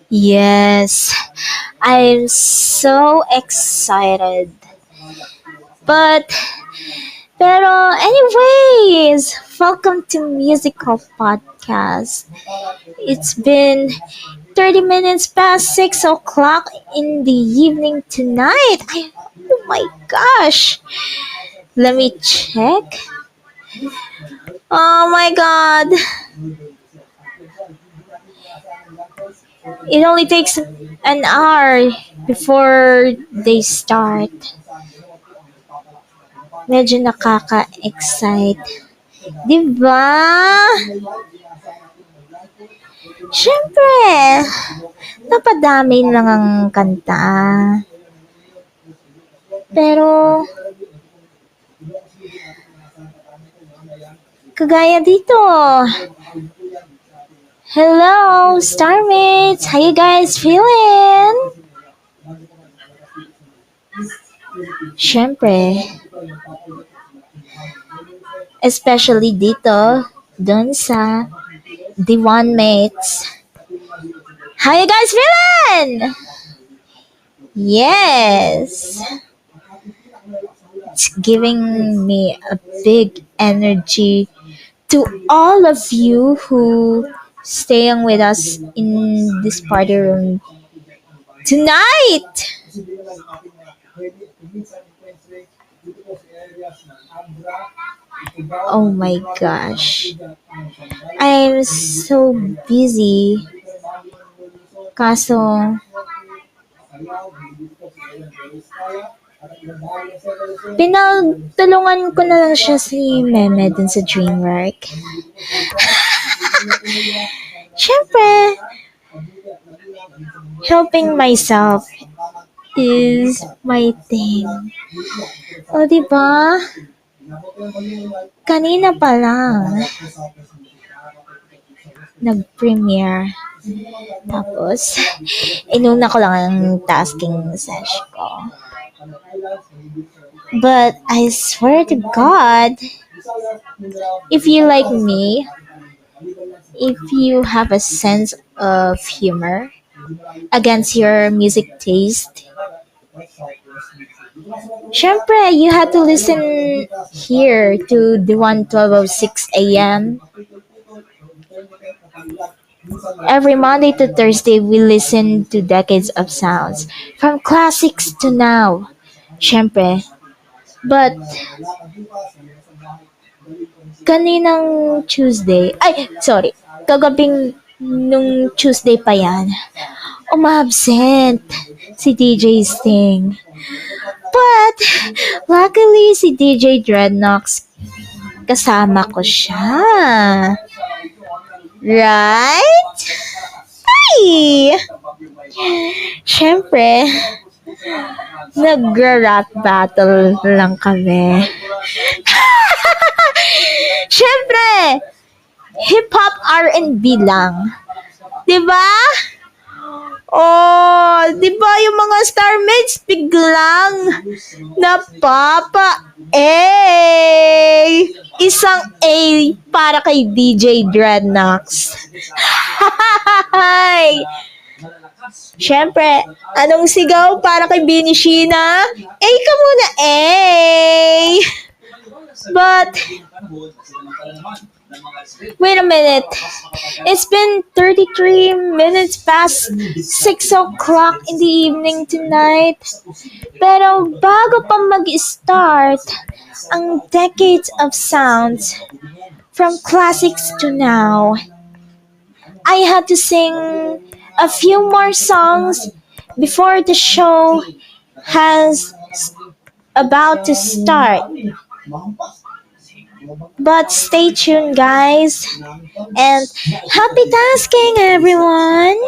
Yes, I'm so excited. But pero anyways, welcome to Musical Podcast. It's been 30 minutes past 6 o'clock in the evening tonight. Oh my gosh. Let me check. Oh my god. It only takes an hour before they start. Medyo nakaka-excite. 'Di ba? Siyempre, napadami lang ang kanta. Pero, kagaya dito. Hello, Starmates! How you guys feeling? Siyempre, especially dito, dun sa The One Mates. How you guys feeling? Yes! It's giving me a big energy to all of you who staying with us in this party room tonight. Oh my gosh. I'm so busy. Kaso, pinagtulungan ko na lang siya si Meme dun sa Dreamwork. Siyempre, helping myself is my thing. O, diba? Kanina pa lang, nag-premiere. Tapos, inuna ko lang ang tasking session ko. But I swear to God, if you like me, if you have a sense of humor against your music taste, syempre, you have to listen here to the 1:12:06 a.m. Every Monday to Thursday, we listen to decades of sounds, from classics to now. Syempre. But, kaninang Tuesday, ay, sorry, kagabing nung Tuesday pa yan, umabsent si DJ Sting. But, luckily si DJ Dreadnox, kasama ko siya. Right? Ay! Siyempre, nagra-rap battle lang kami. Siyempre, hip-hop R&B lang. 'Di ba? Oh, 'di ba yung mga starmates biglang napapa isang A para kay DJ Dreadnox. Hi! Siyempre, anong sigaw para kay Bini Sheena? A ka muna, A! But, wait a minute. It's been 33 minutes past 6 o'clock in the evening tonight. Pero bago pa mag-start ang decades of sounds from classics to now, I had to sing a few more songs before the show has about to start. But stay tuned, guys, and happy tasking, everyone!